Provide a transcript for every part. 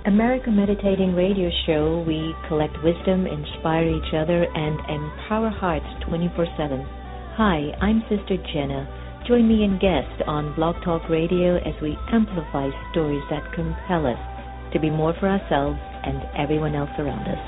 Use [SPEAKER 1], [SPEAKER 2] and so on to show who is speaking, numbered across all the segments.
[SPEAKER 1] America Meditating Radio Show, we collect wisdom, inspire each other, and empower hearts 24/7. Hi, I'm Sister Jenna. Join me and guest on Blog Talk Radio as we amplify stories that compel us to be more for ourselves and everyone else around us.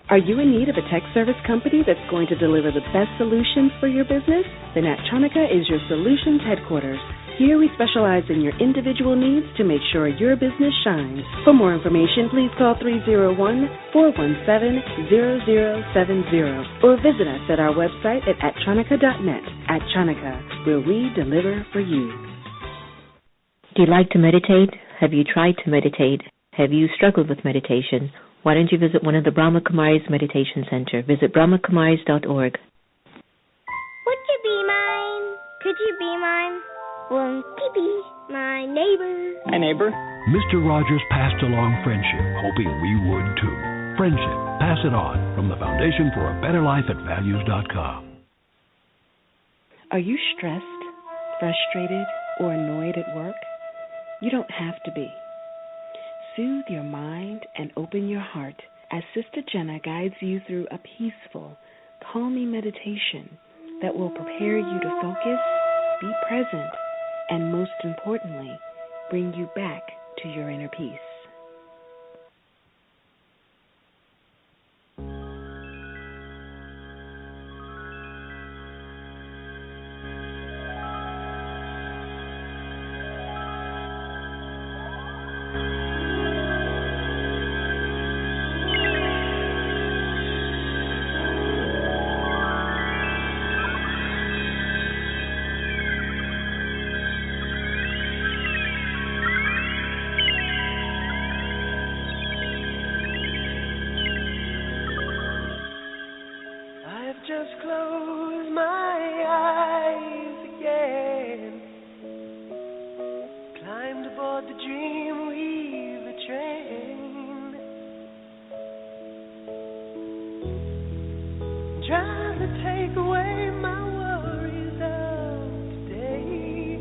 [SPEAKER 2] Are you in need of a tech service company that's going to deliver the best solutions for your business? Then Attronica is your solutions headquarters. Here we specialize in your individual needs to make sure your business shines. For more information, please call 301-417-0070 or visit us at our website at attronica.net. Attronica, where we deliver for you.
[SPEAKER 1] Do you like to meditate? Have you tried to meditate? Have you struggled with meditation? Why don't you visit one of the Brahma Kumaris Meditation Center? Visit brahmakumaris.org.
[SPEAKER 3] Would you be mine? Could you be mine? Won't you be my neighbor?
[SPEAKER 4] Hi, neighbor.
[SPEAKER 5] Mr. Rogers passed along friendship, hoping we would too. Friendship, pass it on, from the Foundation for a Better Life at Values.com.
[SPEAKER 2] Are you stressed, frustrated, or annoyed at work? You don't have to be. Soothe your mind and open your heart as Sister Jenna guides you through a peaceful, calming meditation that will prepare you to focus, be present, and most importantly, bring you back to your inner peace.
[SPEAKER 6] Just close my eyes again. Climbed aboard the Dreamweaver train. Trying to take away my worries of today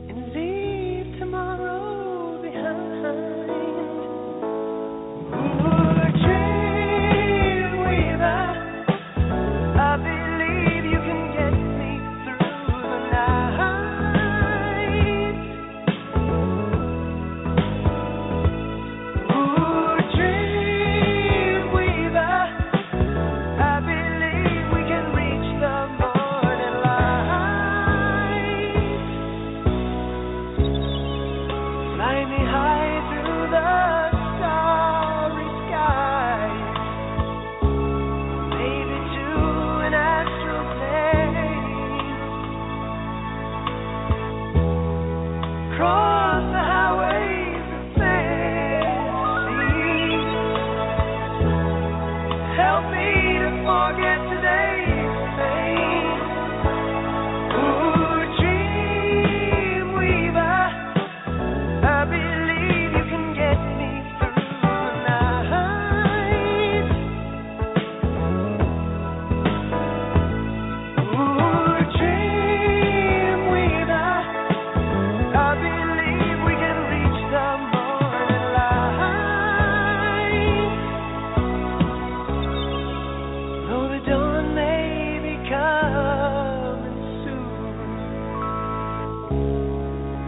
[SPEAKER 6] and leave tomorrow behind.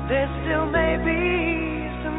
[SPEAKER 6] There still may be some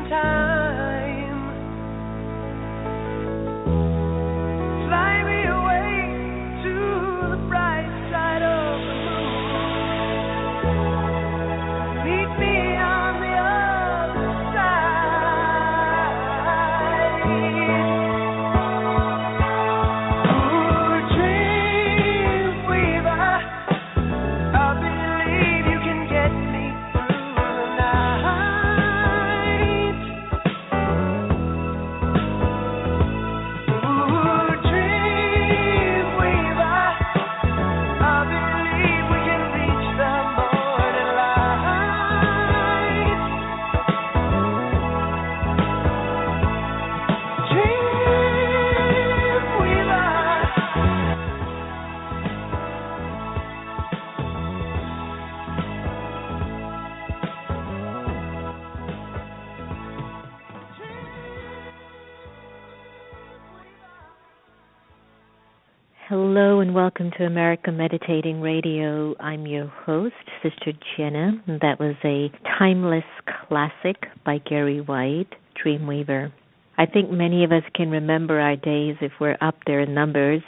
[SPEAKER 1] Hello and welcome to America Meditating Radio. I'm your host, Sister Jenna. That was a timeless classic by Gary White, Dreamweaver. I think many of us can remember our days, if we're up there in numbers,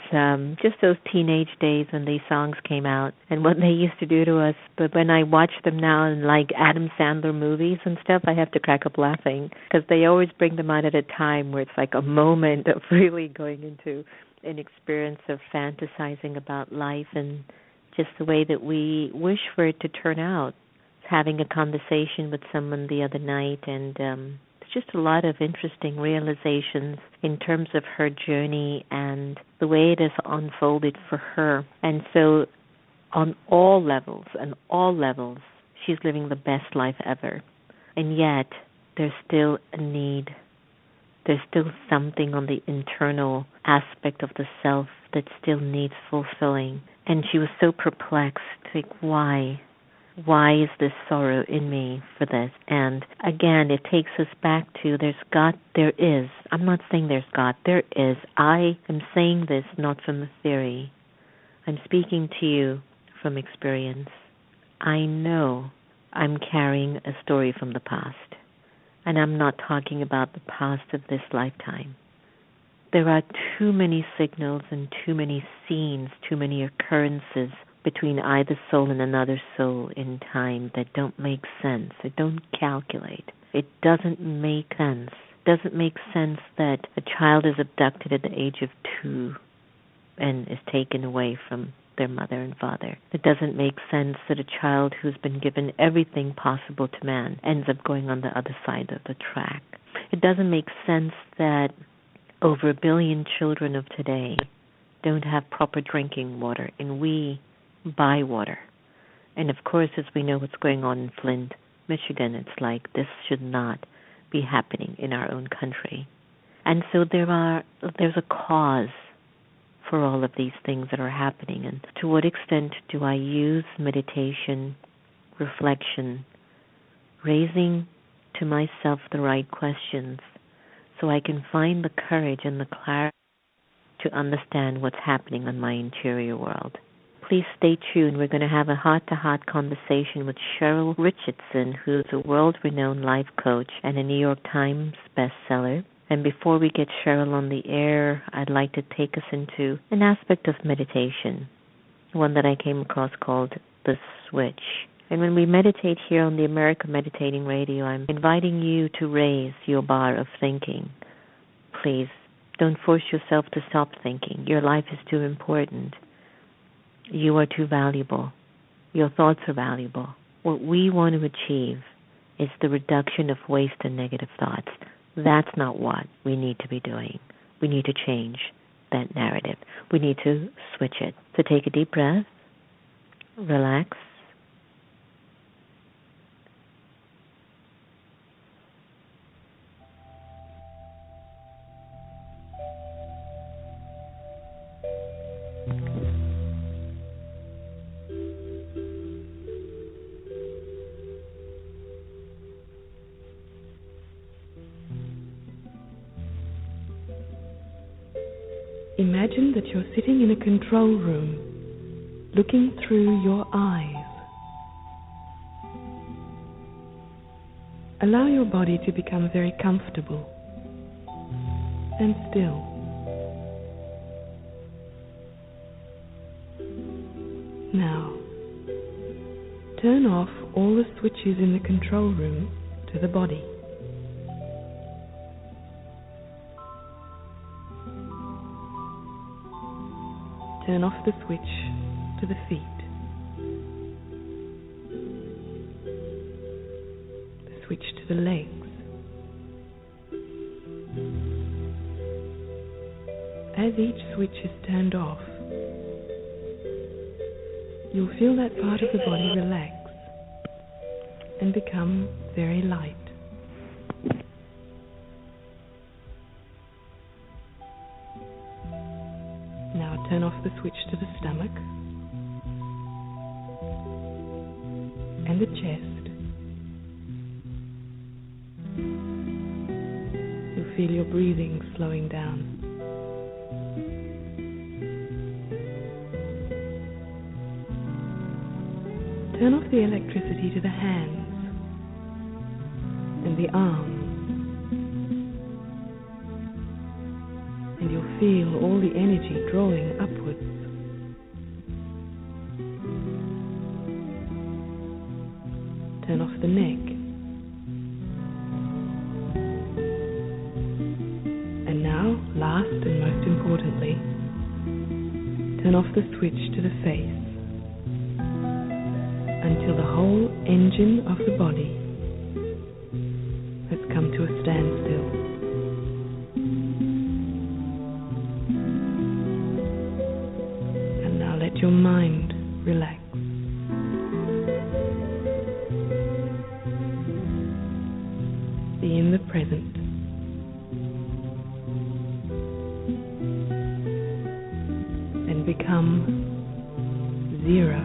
[SPEAKER 1] just those teenage days when these songs came out and what they used to do to us. But when I watch them now in like Adam Sandler movies and stuff, I have to crack up laughing because they always bring them out at a time where it's like a moment of really going into an experience of fantasizing about life and just the way that we wish for it to turn out. Having a conversation with someone the other night, and there's just a lot of interesting realizations in terms of her journey and the way it has unfolded for her. And so on all levels, she's living the best life ever. And yet there's still a need. There's still something on the internal aspect of the self that still needs fulfilling. And she was so perplexed, like, why? Why is this sorrow in me for this? And again, it takes us back to there's God, there is. I'm not saying there's God, there is. I am saying this not from a theory. I'm speaking to you from experience. I know I'm carrying a story from the past. And I'm not talking about the past of this lifetime. There are too many signals and too many scenes, too many occurrences between either soul and another soul in time that don't make sense. They don't calculate. It doesn't make sense. It doesn't make sense that a child is abducted at the age of 2 and is taken away from their mother and father. It doesn't make sense that a child who's been given everything possible to man ends up going on the other side of the track. It doesn't make sense that over 1 billion children of today don't have proper drinking water, and we buy water. And of course, as we know what's going on in Flint, Michigan, it's like this should not be happening in our own country. And so there's a cause for all of these things that are happening. And to what extent do I use meditation, reflection, raising to myself the right questions so I can find the courage and the clarity to understand what's happening in my interior world? Please stay tuned. We're going to have a heart-to-heart conversation with Cheryl Richardson, who's a world-renowned life coach and a New York Times bestseller. And before we get Cheryl on the air, I'd like to take us into an aspect of meditation, one that I came across called the switch. And when we meditate here on the America Meditating Radio, I'm inviting you to raise your bar of thinking. Please, don't force yourself to stop thinking. Your life is too important. You are too valuable. Your thoughts are valuable. What we want to achieve is the reduction of waste and negative thoughts. That's not what we need to be doing. We need to change that narrative. We need to switch it. So take a deep breath, relax,
[SPEAKER 2] Imagine that you're sitting in a control room, looking through your eyes. Allow your body to become very comfortable and still. Now, turn off all the switches in the control room to the body. Turn off the switch to the feet, the switch to the legs. As each switch is turned off, you'll feel that part of the body relax and become very light. Now turn off the switch to the stomach and the chest. You'll feel your breathing slowing down. Turn off the electricity to the hands and the arms, and you'll feel all the energy drawing upwards. Turn off the neck. And now, last and most importantly, turn off the switch to the face until the whole engine of the body has come to a standstill. And now let your mind relax. Be in the present. And become zero.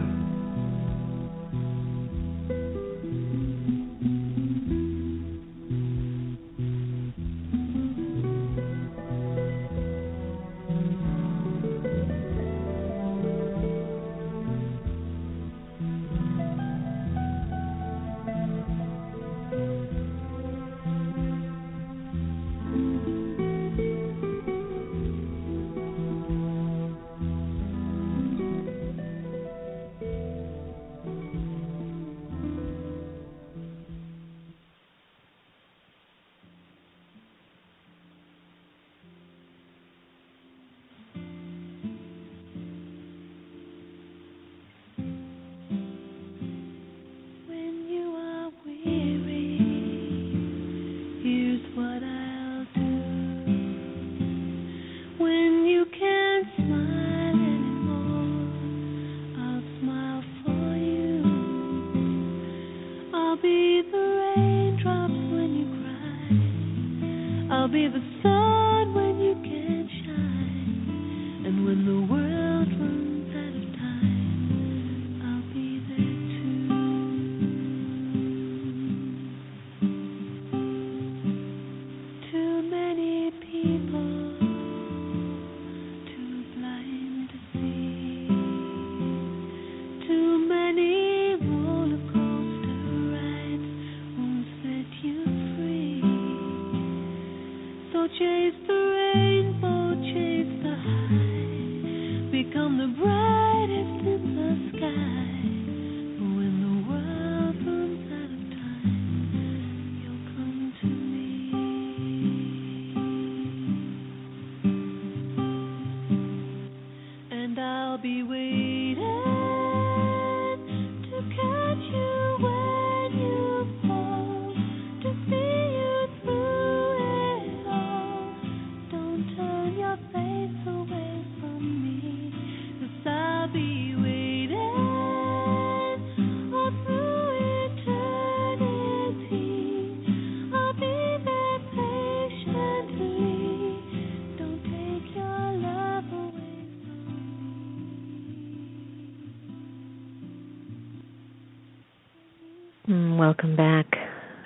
[SPEAKER 1] Welcome back.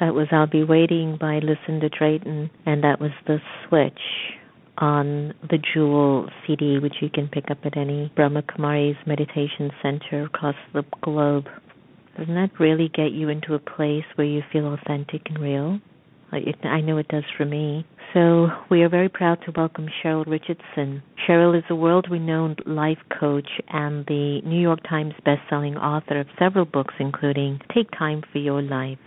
[SPEAKER 1] That was I'll Be Waiting by Lucinda Drayton, and that was the switch on the Jewel CD, which you can pick up at any Brahma Kumari's meditation center across the globe. Doesn't that really get you into a place where you feel authentic and real? I know it does for me. So we are very proud to welcome Cheryl Richardson. Cheryl is a world-renowned life coach and the New York Times bestselling author of several books, including Take Time for Your Life,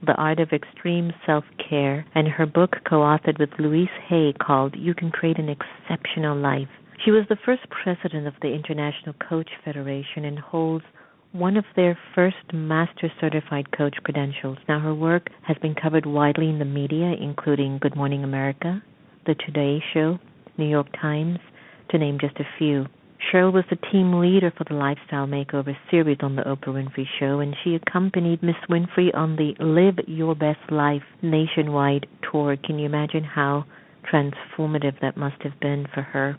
[SPEAKER 1] The Art of Extreme Self-Care, and her book co-authored with Louise Hay called You Can Create an Exceptional Life. She was the first president of the International Coach Federation and holds one of their first master certified coach credentials. Now, her work has been covered widely in the media, including Good Morning America, The Today Show, New York Times, to name just a few. Cheryl was the team leader for the Lifestyle Makeover series on the Oprah Winfrey Show, and she accompanied Miss Winfrey on the Live Your Best Life nationwide tour. Can you imagine how transformative that must have been for her?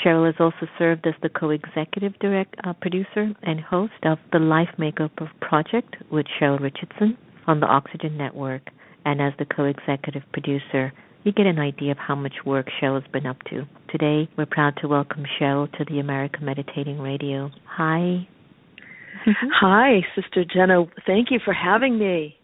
[SPEAKER 1] Cheryl has also served as the co-executive producer and host of the Life Makeover Project with Cheryl Richardson on the Oxygen Network, and as the co-executive producer. You get an idea of how much work Cheryl's been up to. Today, we're proud to welcome Cheryl to the America Meditating Radio. Hi.
[SPEAKER 4] Hi, Sister Jenna. Thank you for having me.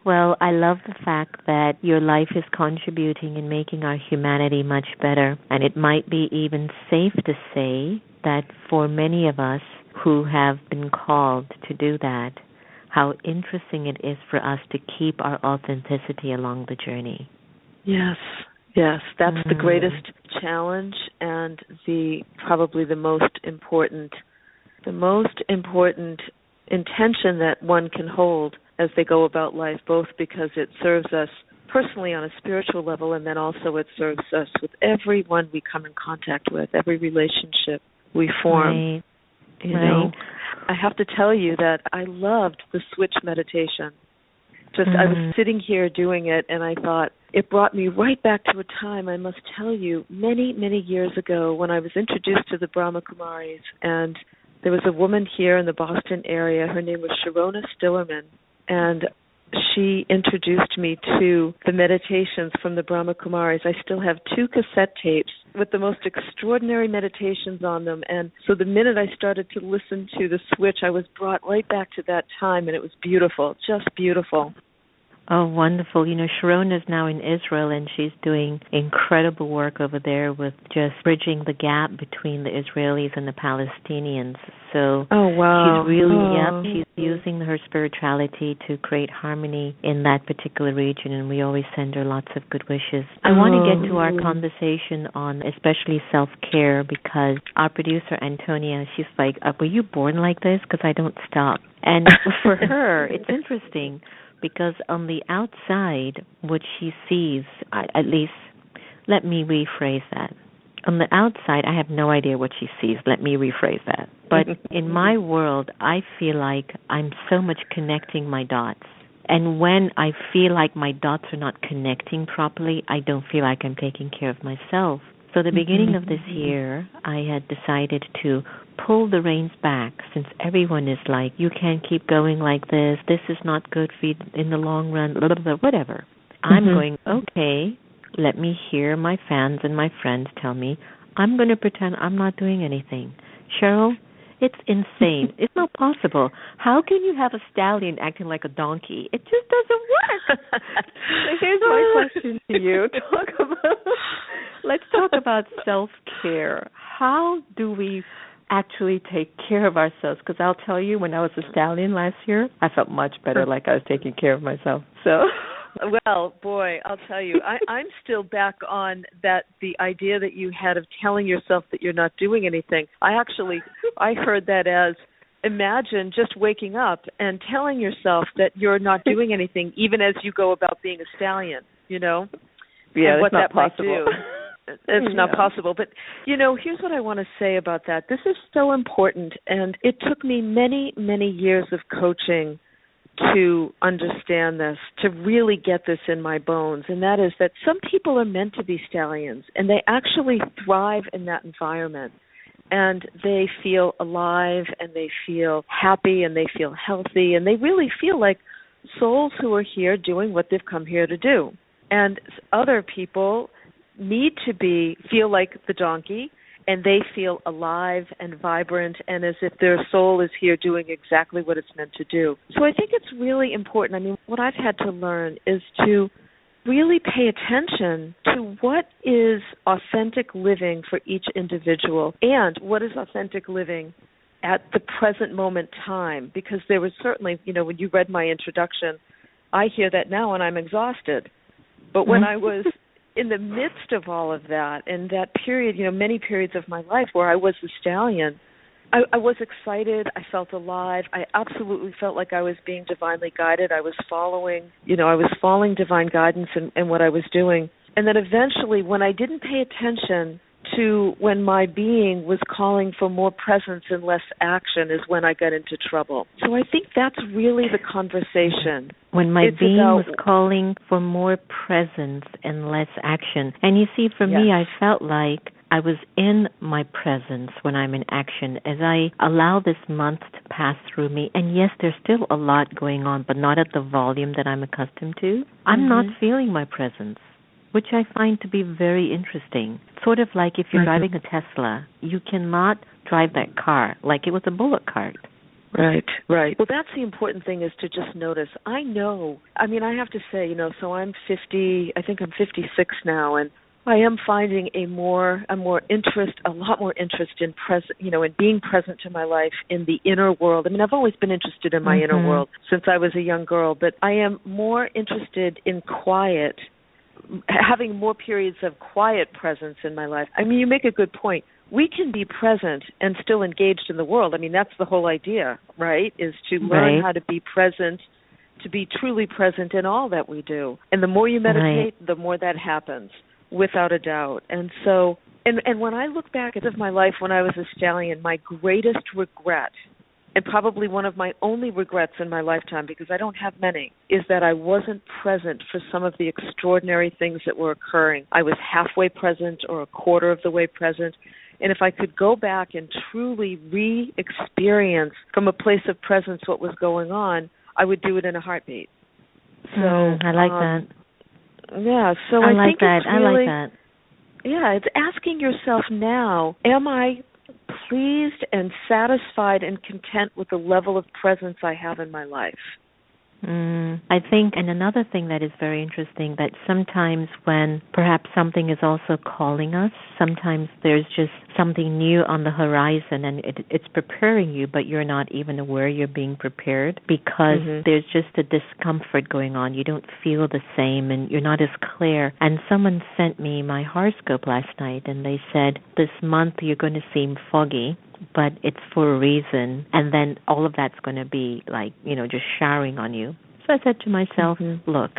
[SPEAKER 1] Well, I love the fact that your life is contributing in making our humanity much better. And it might be even safe to say that for many of us who have been called to do that, how interesting it is for us to keep our authenticity along the journey.
[SPEAKER 4] Yes, that's the greatest challenge and probably the most important intention that one can hold as they go about life, both because it serves us personally on a spiritual level, and then also it serves us with everyone we come in contact with, every relationship we form.
[SPEAKER 1] Right.
[SPEAKER 4] You know, I have to tell you that I loved the switch meditation. I was sitting here doing it, and I thought it brought me right back to a time, I must tell you, many, many years ago when I was introduced to the Brahma Kumaris. And there was a woman here in the Boston area. Her name was Sharona Stillerman, and she introduced me to the meditations from the Brahma Kumaris. I still have 2 cassette tapes with the most extraordinary meditations on them. And so the minute I started to listen to the switch, I was brought right back to that time, and it was beautiful, just beautiful.
[SPEAKER 1] Oh, wonderful. You know, Sharon is now in Israel, and she's doing incredible work over there with just bridging the gap between the Israelis and the Palestinians. So
[SPEAKER 4] wow.
[SPEAKER 1] She's really, she's using her spirituality to create harmony in that particular region, and we always send her lots of good wishes. I want to get to our conversation on especially self-care, because our producer, Antonia, she's like, were you born like this? Because I don't stop. And for her, it's interesting, because on the outside, what she sees, at least, let me rephrase that. On the outside, I have no idea what she sees. Let me rephrase that. But in my world, I feel like I'm so much connecting my dots. And when I feel like my dots are not connecting properly, I don't feel like I'm taking care of myself. So the beginning of this year, I had decided to pull the reins back, since everyone is like, you can't keep going like this. This is not good for you in the long run, blah, blah, blah, whatever. I'm going, okay, let me hear my fans and my friends tell me, I'm going to pretend I'm not doing anything. Cheryl, it's insane. It's not possible. How can you have a stallion acting like a donkey? It just doesn't work. So here's my question to you. Let's talk about self-care. How do we actually take care of ourselves? Because I'll tell you, when I was a stallion last year, I felt much better, like I was taking care of myself. So,
[SPEAKER 4] well, boy, I'll tell you, I'm still back on the idea that you had of telling yourself that you're not doing anything. I heard that as, imagine just waking up and telling yourself that you're not doing anything, even as you go about being a stallion, you know?
[SPEAKER 1] Yeah,
[SPEAKER 4] and what
[SPEAKER 1] that's not
[SPEAKER 4] that
[SPEAKER 1] possible.
[SPEAKER 4] Might do. It's not possible. But, you know, here's what I want to say about that. This is so important, and it took me many, many years of coaching to understand this, to really get this in my bones, and that is that some people are meant to be stallions, and they actually thrive in that environment, and they feel alive, and they feel happy, and they feel healthy, and they really feel like souls who are here doing what they've come here to do. And other people need to feel like the donkey, and they feel alive and vibrant and as if their soul is here doing exactly what it's meant to do. So I think it's really important. I mean, what I've had to learn is to really pay attention to what is authentic living for each individual and what is authentic living at the present moment time, because there was certainly, you know, when you read my introduction, I hear that now and I'm exhausted. But when I was in the midst of all of that, in that period, you know, many periods of my life where I was the stallion, I was excited. I felt alive. I absolutely felt like I was being divinely guided. I was following divine guidance in what I was doing. And then eventually, when I didn't pay attention to when my being was calling for more presence and less action, is when I got into trouble. So I think that's really the conversation.
[SPEAKER 1] When my being was calling for more presence and less action. And you see, for me, I felt like I was in my presence when I'm in action, as I allow this month to pass through me. And yes, there's still a lot going on, but not at the volume that I'm accustomed to. I'm not feeling my presence, which I find to be very interesting. Sort of like if you're driving a Tesla, you cannot drive that car like it was a bullock cart.
[SPEAKER 4] Right, right. Well, that's the important thing, is to just notice. I have to say, so I'm 50, I think I'm 56 now, and I am finding a lot more interest in in being present to my life in the inner world. I mean, I've always been interested in my inner world since I was a young girl, but I am more interested in quiet, having more periods of quiet presence in my life. I mean, you make a good point. We can be present and still engaged in the world. I mean, that's the whole idea, right? Is to learn how to be present, to be truly present in all that we do. And the more you meditate, the more that happens, without a doubt. And so, and when I look back at my life when I was a stallion, my greatest regret, and probably one of my only regrets in my lifetime, because I don't have many, is that I wasn't present for some of the extraordinary things that were occurring. I was halfway present or a quarter of the way present. And if I could go back and truly re-experience from a place of presence what was going on, I would do it in a heartbeat. So
[SPEAKER 1] I like that.
[SPEAKER 4] Yeah, so
[SPEAKER 1] I
[SPEAKER 4] think
[SPEAKER 1] like that.
[SPEAKER 4] it's really,
[SPEAKER 1] I like that.
[SPEAKER 4] Yeah, it's asking yourself now, am I pleased and satisfied and content with the level of presence I have in my life?
[SPEAKER 1] I think, and another thing that is very interesting, that sometimes when perhaps something is also calling us, sometimes there's just something new on the horizon, and it's preparing you, but you're not even aware you're being prepared, because there's just a discomfort going on. You don't feel the same, and you're not as clear. And someone sent me my horoscope last night, and they said, this month you're going to seem foggy, but it's for a reason, and then all of that's going to be like, just showering on you. So I said to myself, look,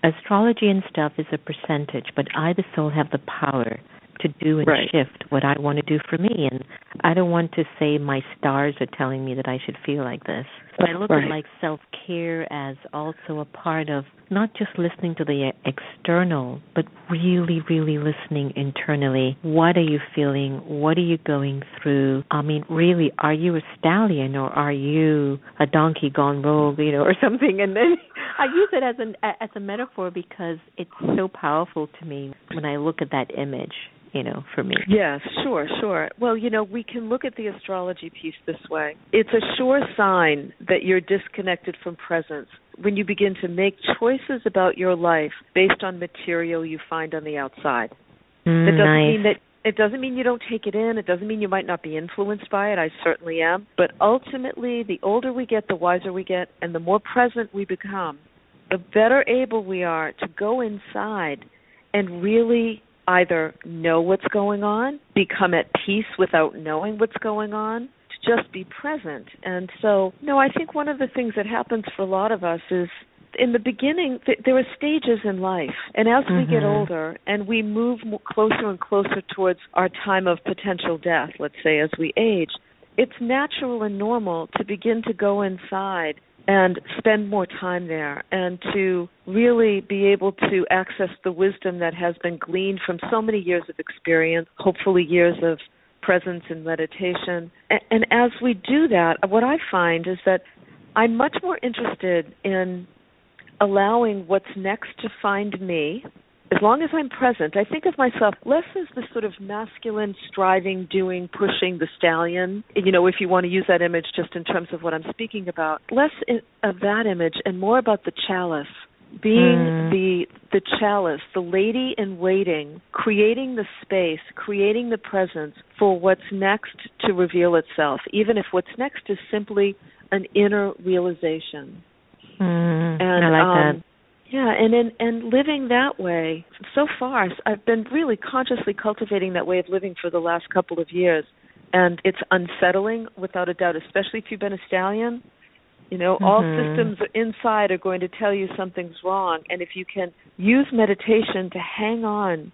[SPEAKER 1] astrology and stuff is a percentage, but I, the soul, have the power to do and shift what I want to do for me, and I don't want to say my stars are telling me that I should feel like this. So I look at like self-care as also a part of not just listening to the external, but really, really listening internally. What are you feeling? What are you going through? I mean, really, are you a stallion, or are you a donkey gone rogue, or something? And then I use it as a metaphor because it's so powerful to me when I look at that image. For me.
[SPEAKER 4] Yes, sure. Well, we can look at the astrology piece this way. It's a sure sign that you're disconnected from presence when you begin to make choices about your life based on material you find on the outside. That doesn't mean that it doesn't mean you don't take it in. It doesn't mean you might not be influenced by it. I certainly am. But ultimately, the older we get, the wiser we get, and the more present we become, the better able we are to go inside and really either know what's going on, become at peace without knowing what's going on, to just be present. And so, I think one of the things that happens for a lot of us is, in the beginning, there are stages in life. And as we get older and we move closer and closer towards our time of potential death, let's say as we age, it's natural and normal to begin to go inside and spend more time there, and to really be able to access the wisdom that has been gleaned from so many years of experience, hopefully years of presence and meditation. And as we do that, what I find is that I'm much more interested in allowing what's next to find me. As long as I'm present, I think of myself less as this sort of masculine, striving, doing, pushing, the stallion, if you want to use that image just in terms of what I'm speaking about, less of that image and more about the chalice, being the chalice, the lady in waiting, creating the space, creating the presence for what's next to reveal itself, even if what's next is simply an inner realization. And
[SPEAKER 1] I like that.
[SPEAKER 4] Yeah, and living that way, so far, I've been really consciously cultivating that way of living for the last couple of years. And it's unsettling, without a doubt, especially if you've been a stallion. All systems inside are going to tell you something's wrong. And if you can use meditation to hang on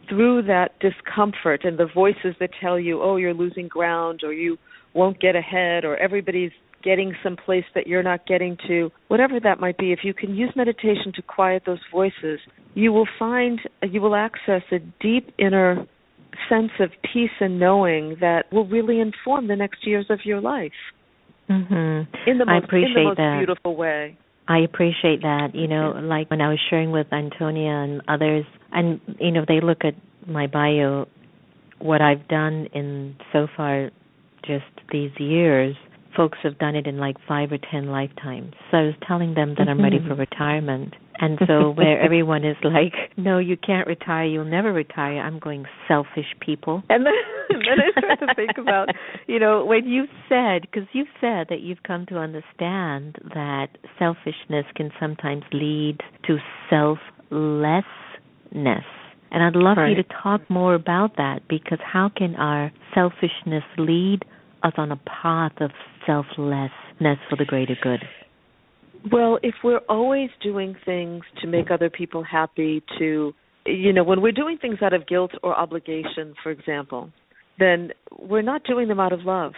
[SPEAKER 4] through that discomfort and the voices that tell you, oh, you're losing ground, or you won't get ahead, or everybody's getting someplace that you're not getting to, whatever that might be, if you can use meditation to quiet those voices, you will access a deep inner sense of peace and knowing that will really inform the next years of your life. In the most beautiful way.
[SPEAKER 1] I appreciate that. Like when I was sharing with Antonia and others, and they look at my bio, what I've done in so far just these years, folks have done it in like 5 or 10 lifetimes. So I was telling them that I'm ready for retirement. And so where everyone is like, no, you can't retire, you'll never retire, I'm going, selfish people. And then I started to think about, when you said, because you've said that you've come to understand that selfishness can sometimes lead to selflessness. And I'd love you to talk more about that, because how can our selfishness lead us on a path of selflessness for the greater good?
[SPEAKER 4] Well, if we're always doing things to make other people happy, when we're doing things out of guilt or obligation, for example, then we're not doing them out of love.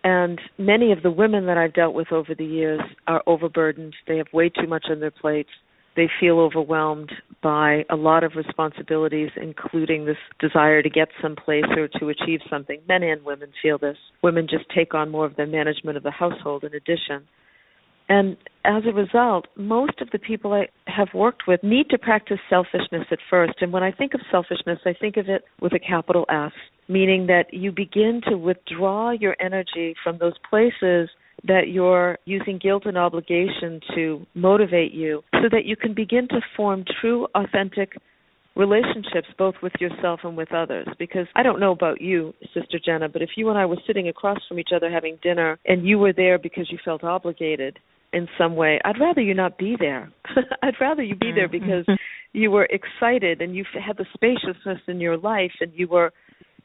[SPEAKER 4] And many of the women that I've dealt with over the years are overburdened. They have way too much on their plates. They feel overwhelmed by a lot of responsibilities, including this desire to get someplace or to achieve something. Men and women feel this. Women just take on more of the management of the household in addition. And as a result, most of the people I have worked with need to practice selfishness at first. And when I think of selfishness, I think of it with a capital S, meaning that you begin to withdraw your energy from those places that you're using guilt and obligation to motivate you, so that you can begin to form true, authentic relationships, both with yourself and with others. Because I don't know about you, Sister Jenna, but if you and I were sitting across from each other having dinner and you were there because you felt obligated in some way, I'd rather you not be there. I'd rather you be there because you were excited and you had the spaciousness in your life, and you were,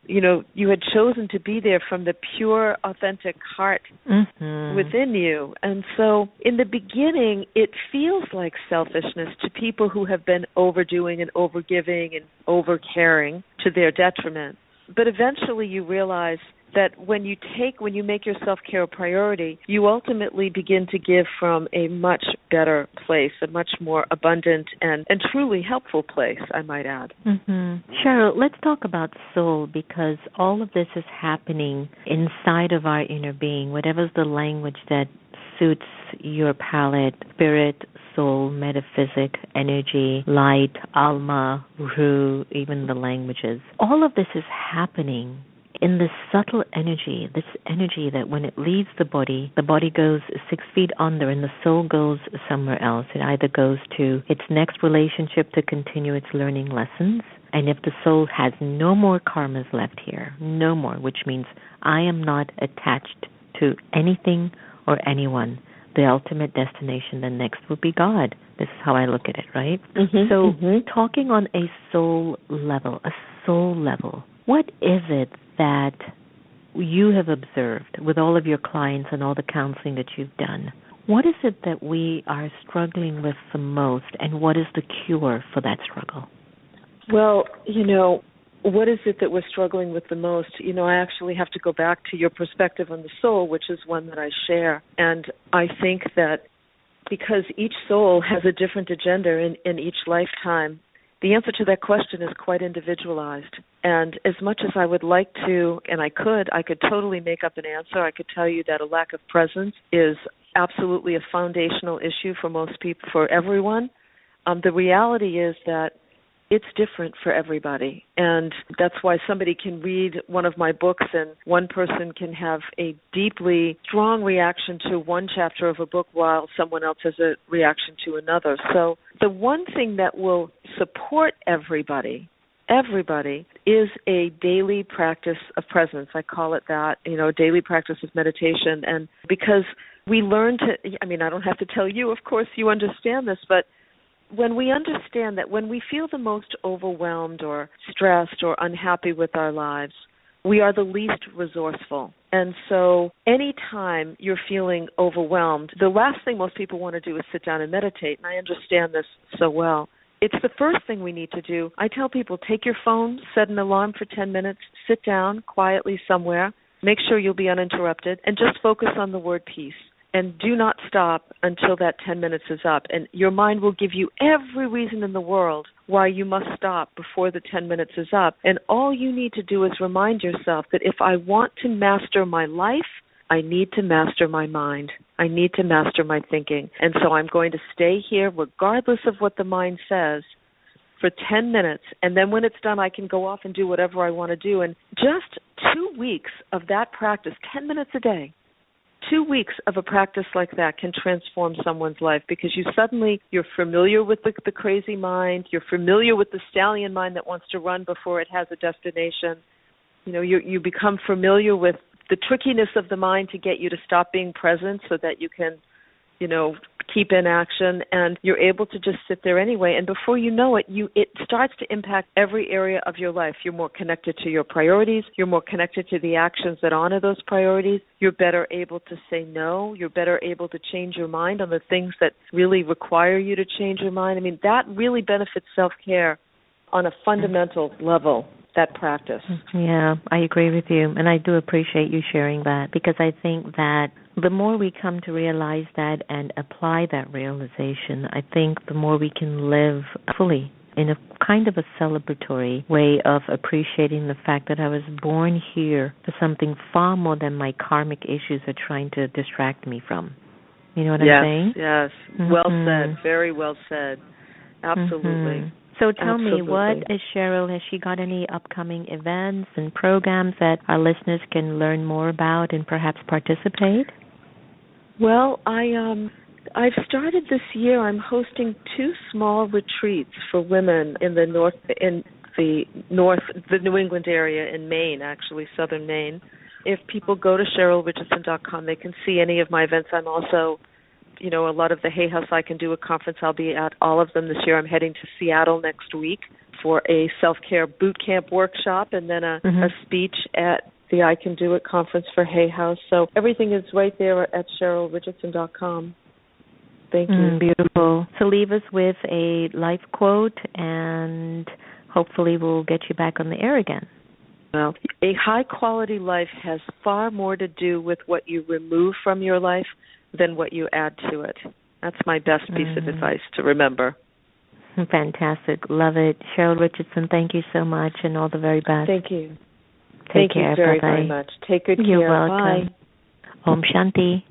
[SPEAKER 4] you had chosen to be there from the pure, authentic heart within you. And so in the beginning, it feels like selfishness to people who have been overdoing and overgiving and overcaring to their detriment. But eventually you realize that when you make your self-care a priority, you ultimately begin to give from a much better place, a much more abundant and truly helpful place, I might add.
[SPEAKER 1] Cheryl, let's talk about soul, because all of this is happening inside of our inner being, whatever's the language that suits your palette: spirit, soul, metaphysic, energy, light, alma, ruh, even the languages. All of this is happening in this subtle energy, this energy that when it leaves the body goes 6 feet under and the soul goes somewhere else. It either goes to its next relationship to continue its learning lessons, and if the soul has no more karmas left here, no more, which means I am not attached to anything or anyone, the ultimate destination, the next would be God. This is how I look at it, right? Talking on a soul level, what is it that you have observed with all of your clients and all the counseling that you've done? What is it that we are struggling with the most, and what is the cure for that struggle?
[SPEAKER 4] Well, what is it that we're struggling with the most? I actually have to go back to your perspective on the soul, which is one that I share. And I think that because each soul has a different agenda in each lifetime, the answer to that question is quite individualized. And as much as I would like to, and I could totally make up an answer. I could tell you that a lack of presence is absolutely a foundational issue for most people, for everyone. The reality is that it's different for everybody. And that's why somebody can read one of my books and one person can have a deeply strong reaction to one chapter of a book while someone else has a reaction to another. So the one thing that will support everybody is a daily practice of presence. I call it that, daily practice of meditation. And because we learn I don't have to tell you, of course you understand this, but when we understand that when we feel the most overwhelmed or stressed or unhappy with our lives, we are the least resourceful. And so anytime you're feeling overwhelmed, the last thing most people want to do is sit down and meditate, and I understand this so well. It's the first thing we need to do. I tell people, take your phone, set an alarm for 10 minutes, sit down quietly somewhere, make sure you'll be uninterrupted, and just focus on the word peace. And do not stop until that 10 minutes is up. And your mind will give you every reason in the world why you must stop before the 10 minutes is up. And all you need to do is remind yourself that if I want to master my life, I need to master my mind. I need to master my thinking. And so I'm going to stay here regardless of what the mind says for 10 minutes. And then when it's done, I can go off and do whatever I want to do. And just 2 weeks of that practice, 10 minutes a day, 2 weeks of a practice like that can transform someone's life, because you're familiar with the crazy mind, you're familiar with the stallion mind that wants to run before it has a destination. You become familiar with the trickiness of the mind to get you to stop being present so that you can, keep in action, and you're able to just sit there anyway. And before you know it, it starts to impact every area of your life. You're more connected to your priorities. You're more connected to the actions that honor those priorities. You're better able to say no. You're better able to change your mind on the things that really require you to change your mind. I mean, that really benefits self-care on a fundamental level, that practice.
[SPEAKER 1] Yeah, I agree with you, and I do appreciate you sharing that, because I think that the more we come to realize that and apply that realization, I think the more we can live fully in a kind of a celebratory way of appreciating the fact that I was born here for something far more than my karmic issues are trying to distract me from. You know what I'm saying?
[SPEAKER 4] Yes, well said, very well said. Absolutely.
[SPEAKER 1] So tell me, what is Cheryl? Has she got any upcoming events and programs that our listeners can learn more about and perhaps participate?
[SPEAKER 4] Well, I've started this year. I'm hosting 2 small retreats for women in the New England area in Maine, actually, southern Maine. If people go to CherylRichardson.com, they can see any of my events. I'm also, a lot of the Hay House I Can Do a conference. I'll be at all of them this year. I'm heading to Seattle next week for a self-care boot camp workshop, and then a speech at the I Can Do It conference for Hay House. So everything is right there at CherylRichardson.com. Thank you.
[SPEAKER 1] Beautiful. So leave us with a life quote, and hopefully we'll get you back on the air again.
[SPEAKER 4] Well, a high-quality life has far more to do with what you remove from your life than what you add to it. That's my best piece of advice to remember.
[SPEAKER 1] Fantastic. Love it. Cheryl Richardson, thank you so much, and all the very best.
[SPEAKER 4] Thank you.
[SPEAKER 1] Take care.
[SPEAKER 4] Thank you very,
[SPEAKER 1] Bye-bye.
[SPEAKER 4] very much. Take good care.
[SPEAKER 1] You're welcome.
[SPEAKER 4] Bye.
[SPEAKER 1] Om Shanti.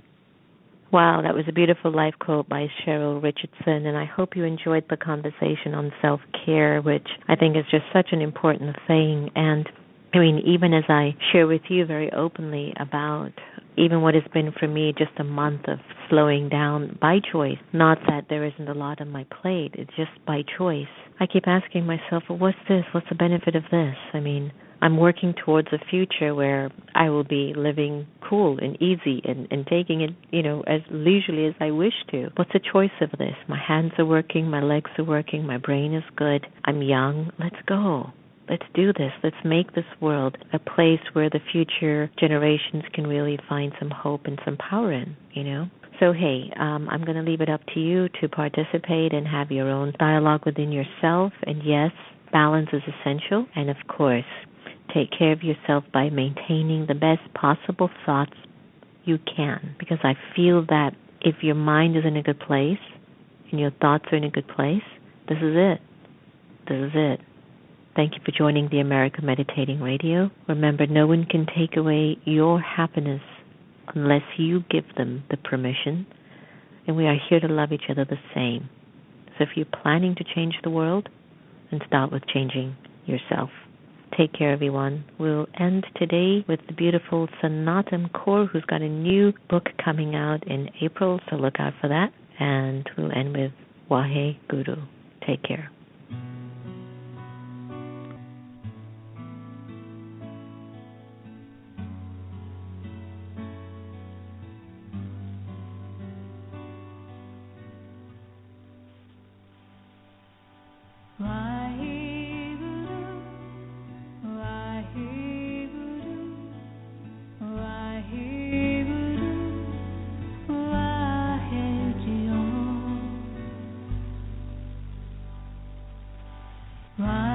[SPEAKER 1] Wow, that was a beautiful life quote by Cheryl Richardson, and I hope you enjoyed the conversation on self-care, which I think is just such an important thing. And I mean, even as I share with you very openly about even what has been for me just a month of slowing down by choice, not that there isn't a lot on my plate, it's just by choice. I keep asking myself, well, what's this? What's the benefit of this? I mean, I'm working towards a future where I will be living cool and easy and taking it, as leisurely as I wish to. What's the choice of this? My hands are working, my legs are working, my brain is good, I'm young, let's go. Let's do this. Let's make this world a place where the future generations can really find some hope and some power in, So, hey, I'm going to leave it up to you to participate and have your own dialogue within yourself. And yes, balance is essential. And, of course, take care of yourself by maintaining the best possible thoughts you can. Because I feel that if your mind is in a good place and your thoughts are in a good place, this is it. This is it. Thank you for joining the America Meditating Radio. Remember, no one can take away your happiness unless you give them the permission. And we are here to love each other the same. So if you're planning to change the world, then start with changing yourself. Take care, everyone. We'll end today with the beautiful Sanatam Kaur, who's got a new book coming out in April, so look out for that. And we'll end with Wahe Guru. Take care.
[SPEAKER 6] Why